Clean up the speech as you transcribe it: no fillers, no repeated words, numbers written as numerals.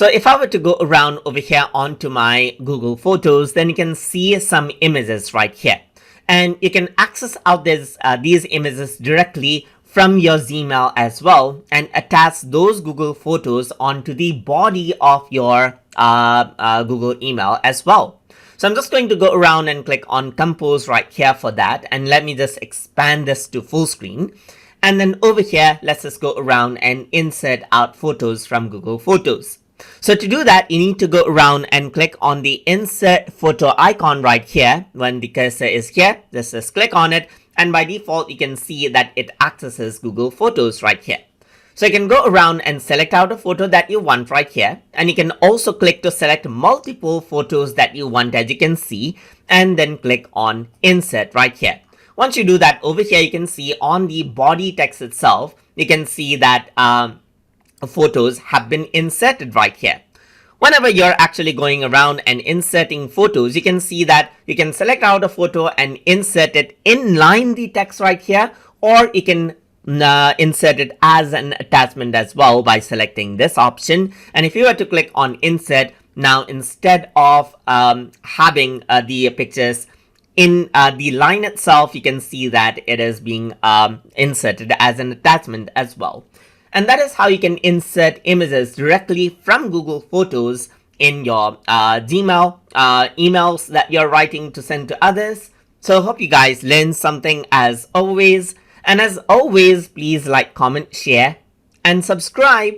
So if I were to go around over here onto my Google Photos, then you can see some images right here. And you can access out these images directly from your Gmail as well and attach those Google Photos onto the body of your Google email as well. So I'm just going to go around and click on Compose right here for that. And let me just expand this to full screen. And then over here, let's just go around and insert out photos from Google Photos. So to do that, you need to go around and click on the insert photo icon right here. When the cursor is here, just click on it. And by default, you can see that it accesses Google Photos right here. So you can go around and select out a photo that you want right here. And you can also click to select multiple photos that you want, as you can see, and then click on insert right here. Once you do that, over here, you can see on the body text itself, you can see that photos have been inserted right here. Whenever you're actually going around and inserting photos, you can see that you can select out a photo and insert it inline the text right here, or you can insert it as an attachment as well by selecting this option. And if you were to click on insert, now instead of having the pictures in the line itself, you can see that it is being inserted as an attachment as well. And that is how you can insert images directly from Google Photos in your Gmail emails that you're writing to send to others. So hope you guys learned something as always. And as always, please like, comment, share, and subscribe.